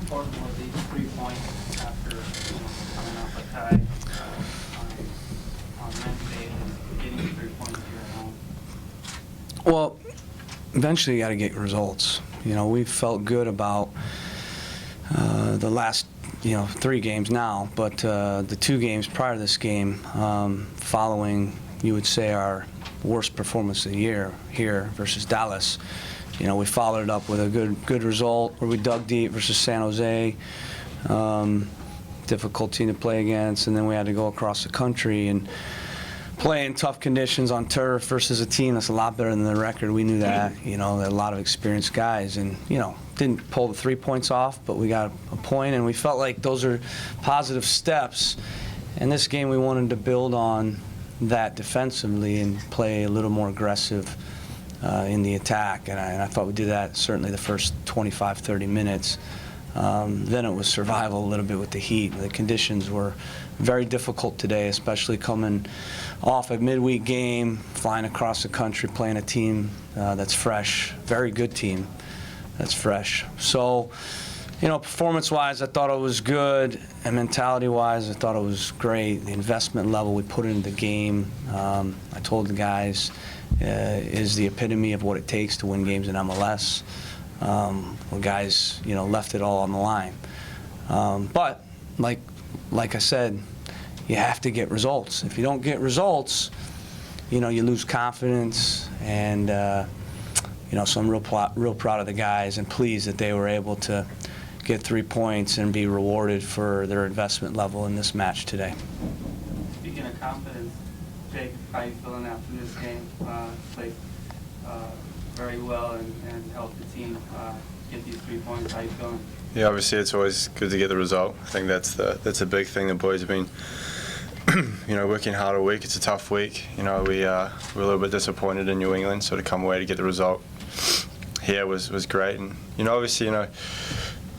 important were these 3 points after coming off a tie on Wednesday and getting 3 points here at home? Well, eventually you got to get results. We felt good about the last 3 games now, but the 2 games prior to this game, following, you would say, our worst performance of the year here versus Dallas, we followed it up with a good result where we dug deep versus San Jose. Difficult team to play against, and then we had to go across the country and play in tough conditions on turf versus a team that's a lot better than the record. We knew that. They're a lot of experienced guys, and didn't pull the 3 points off, but we got a point, and we felt like those are positive steps. And this game, we wanted to build on that defensively and play a little more aggressive in the attack, and I thought we did that certainly the first 25, 30 minutes. Then it was survival a little bit with the heat. The conditions were very difficult today, especially coming off a midweek game, flying across the country, playing a team that's fresh, very good team that's fresh. So, performance-wise, I thought it was good, and mentality-wise, I thought it was great. The investment level we put into the game, I told the guys, is the epitome of what it takes to win games in MLS. The guys, left it all on the line. But like I said, you have to get results. If you don't get results, you lose confidence, and so I'm real proud of the guys and pleased that they were able to get 3 points and be rewarded for their investment level in this match today. Speaking of confidence, Jake, how are you feeling after this game? Played very well and helped the team get these 3 points. How are you feeling? Yeah, obviously it's always good to get the result. I think that's a big thing. The boys have been working hard all week. It's a tough week. We were a little bit disappointed in New England, so to come away to get the result here was great. And obviously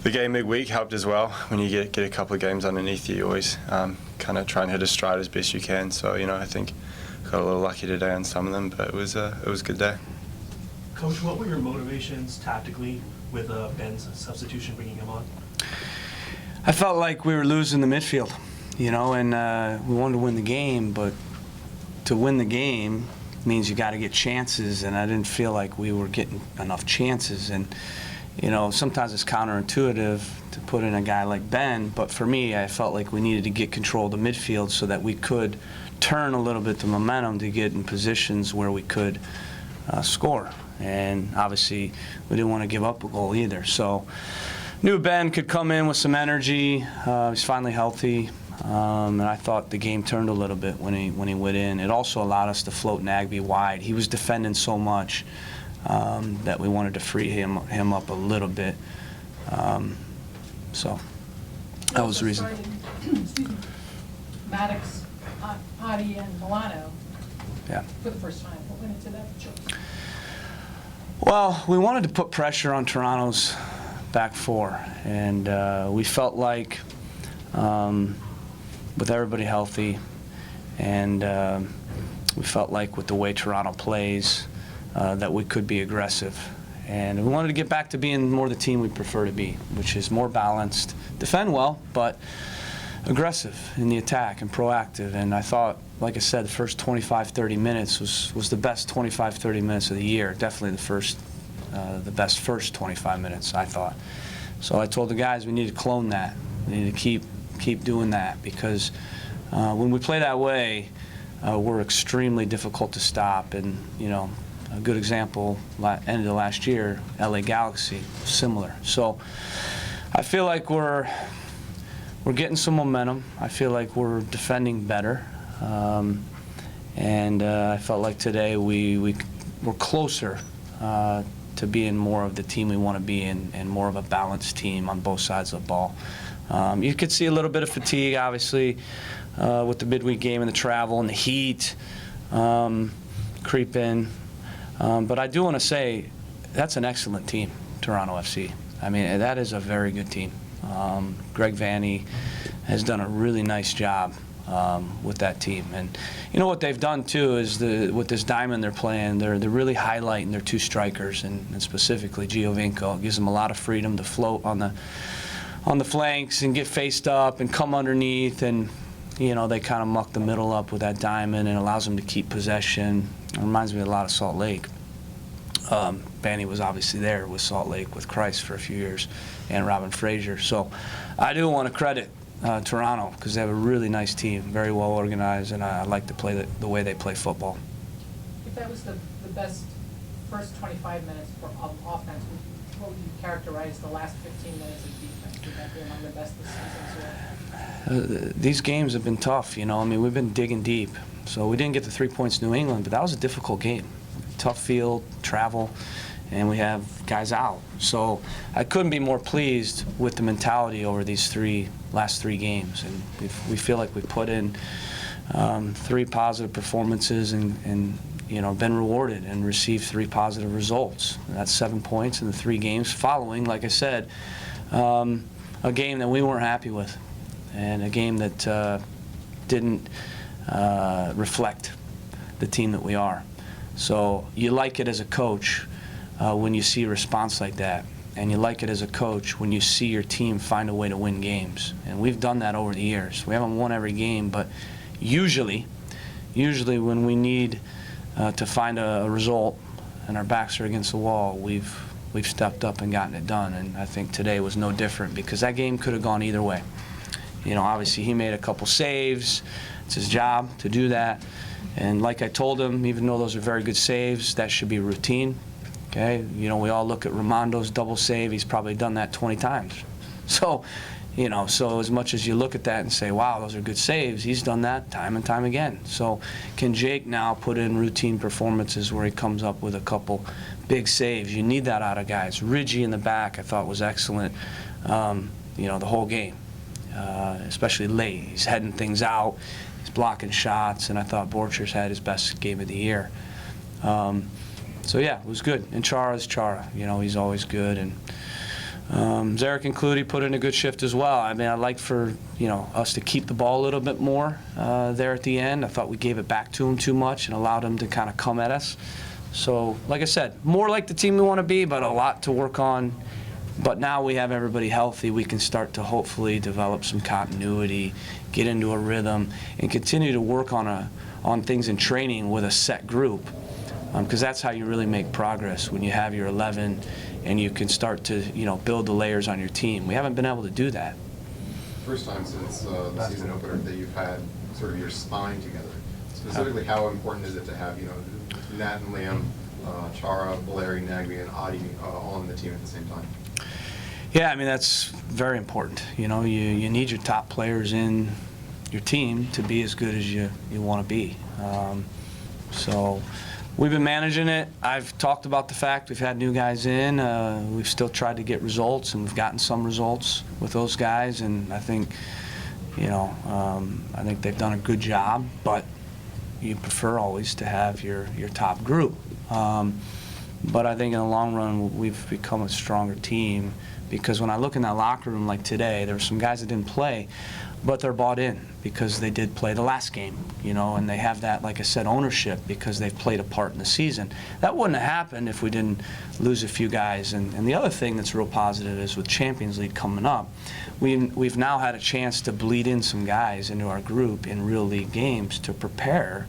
the game midweek helped as well. When you get a couple of games underneath you, you always kind of try and hit a stride as best you can. So I think got a little lucky today on some of them, but it was a good day. Coach, what were your motivations tactically with Ben's substitution, bringing him on? I felt like we were losing the midfield, and we wanted to win the game, but to win the game means you got to get chances, and I didn't feel like we were getting enough chances. And sometimes it's counterintuitive to put in a guy like Ben, but for me, I felt like we needed to get control of the midfield so that we could turn a little bit the momentum to get in positions where we could score. And obviously, we didn't want to give up a goal either. So, knew Ben could come in with some energy. He's finally healthy, and I thought the game turned a little bit when he went in. It also allowed us to float Nagby wide. He was defending so much that we wanted to free him up a little bit. So that was the reason. Maddox, Adi, and Milano. Yeah. For the first time. What went into that choice? Well, we wanted to put pressure on Toronto's back four, and we felt like with everybody healthy, and we felt like with the way Toronto plays that we could be aggressive. And we wanted to get back to being more the team we prefer to be, which is more balanced, defend well, but aggressive in the attack and proactive. And I thought, like I said, the first 25-30 minutes was the best 25-30 minutes of the year. Definitely the best first 25 minutes, I thought. So I told the guys we need to clone that. We need to keep doing that, because when we play that way, we're extremely difficult to stop. And a good example, end of the last year, LA Galaxy, similar. So I feel like we're getting some momentum. I feel like we're defending better. And I felt like today we're closer to being more of the team we want to be in, and more of a balanced team on both sides of the ball. You could see a little bit of fatigue, obviously, with the midweek game and the travel and the heat creep in. But I do want to say that's an excellent team, Toronto FC. I mean, that is a very good team. Greg Vanney has done a really nice job with that team. And what they've done too is with this diamond they're playing, they're really highlighting their two strikers, and specifically Giovinco. It gives them a lot of freedom to float on on the flanks and get faced up and come underneath, and they kind of muck the middle up with that diamond, and allows them to keep possession. It reminds me a lot of Salt Lake. Banny was obviously there with Salt Lake with Christ for a few years, and Robin Frazier. So I do want to credit Toronto, because they have a really nice team, very well organized, and I like to play the way they play football. If that was the best first 25 minutes of offense, what would you characterize the last 15 minutes of defense? Would that be among the best this season? These games have been tough, I mean, we've been digging deep. So we didn't get the 3 points in New England, but that was a difficult game. Tough field, travel, and we have guys out. So I couldn't be more pleased with the mentality over these last three games. And we feel like we put in 3 positive performances and been rewarded and received 3 positive results. That's 7 points in the 3 games following, like I said, a game that we weren't happy with, and a game that didn't reflect the team that we are. So you like it as a coach when you see a response like that, and you like it as a coach when you see your team find a way to win games. And we've done that over the years. We haven't won every game, but usually when we need to find a result and our backs are against the wall, we've stepped up and gotten it done. And I think today was no different, because that game could have gone either way. Obviously he made a couple saves. It's his job to do that. And like I told him, even though those are very good saves, that should be routine. Okay, we all look at Ramondo's double save. He's probably done that 20 times. So, so as much as you look at that and say, wow, those are good saves, he's done that time and time again. So can Jake now put in routine performances where he comes up with a couple big saves? You need that out of guys. Ridgie in the back I thought was excellent, the whole game, especially late. He's heading things out. He's blocking shots, and I thought Borchers had his best game of the year. So yeah, it was good. And Chara's Chara. He's always good. And Zarek and Clutie put in a good shift as well. I mean, I'd like for us to keep the ball a little bit more there at the end. I thought we gave it back to him too much and allowed him to kind of come at us. So, like I said, more like the team we want to be, but a lot to work on. But now we have everybody healthy. We can start to hopefully develop some continuity, get into a rhythm, and continue to work on things in training with a set group. Because that's how you really make progress, when you have your 11 and you can start to build the layers on your team. We haven't been able to do that. First time since the season opener that you've had sort of your spine together. Specifically, how important is it to have Nat and Liam, Chara, Valeri, Nagby, and Adi all on the team at the same time? Yeah, I mean, that's very important. You need your top players in your team to be as good as you want to be. So we've been managing it. I've talked about the fact we've had new guys in. We've still tried to get results, and we've gotten some results with those guys. And I think, I think they've done a good job. But you prefer always to have your top group. But I think in the long run, we've become a stronger team, because when I look in that locker room like today, there were some guys that didn't play, but they're bought in because they did play the last game, and they have that, like I said, ownership because they've played a part in the season. That wouldn't have happened if we didn't lose a few guys. And the other thing that's real positive is with Champions League coming up, we've now had a chance to bleed in some guys into our group in real league games to prepare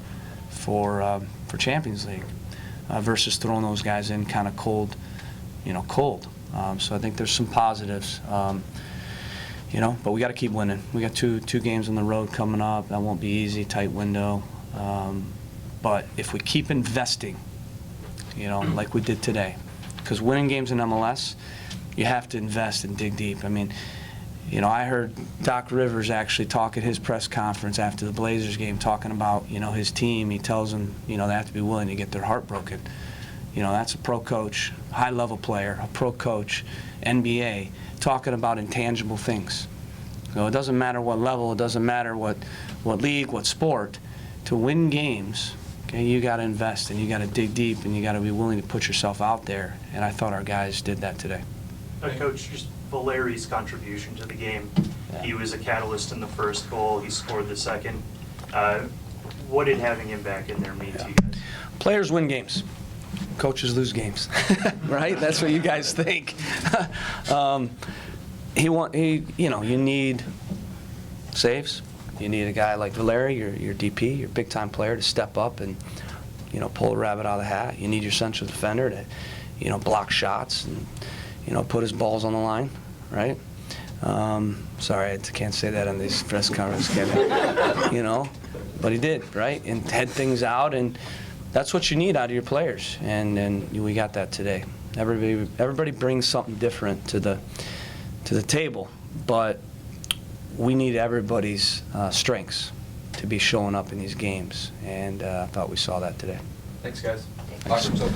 for Champions League versus throwing those guys in kind of cold. So I think there's some positives. But we got to keep winning. We got two games on the road coming up. That won't be easy, tight window. But if we keep investing, like we did today, because winning games in MLS, you have to invest and dig deep. I mean, I heard Doc Rivers actually talk at his press conference after the Blazers game, talking about, his team. He tells them, they have to be willing to get their heart broken. That's a pro coach, high-level player, a pro coach, NBA, talking about intangible things. So it doesn't matter what level, it doesn't matter what league, what sport. To win games, okay, you got to invest and you got to dig deep and you got to be willing to put yourself out there. And I thought our guys did that today. Coach, just Valeri's contribution to the game. Yeah. He was a catalyst in the first goal. He scored the second. What did having him back in there mean to you guys? Players win games. Coaches lose games, right? That's what you guys think. you need saves. You need a guy like Valeri, your DP, your big-time player, to step up and, pull a rabbit out of the hat. You need your central defender to, block shots and, put his balls on the line, right? Sorry, I can't say that on this press conference, can I? But he did, right? And head things out, and that's what you need out of your players, and we got that today. Everybody brings something different to the table, but we need everybody's strengths to be showing up in these games, and I thought we saw that today. Thanks, guys. Locker room's open.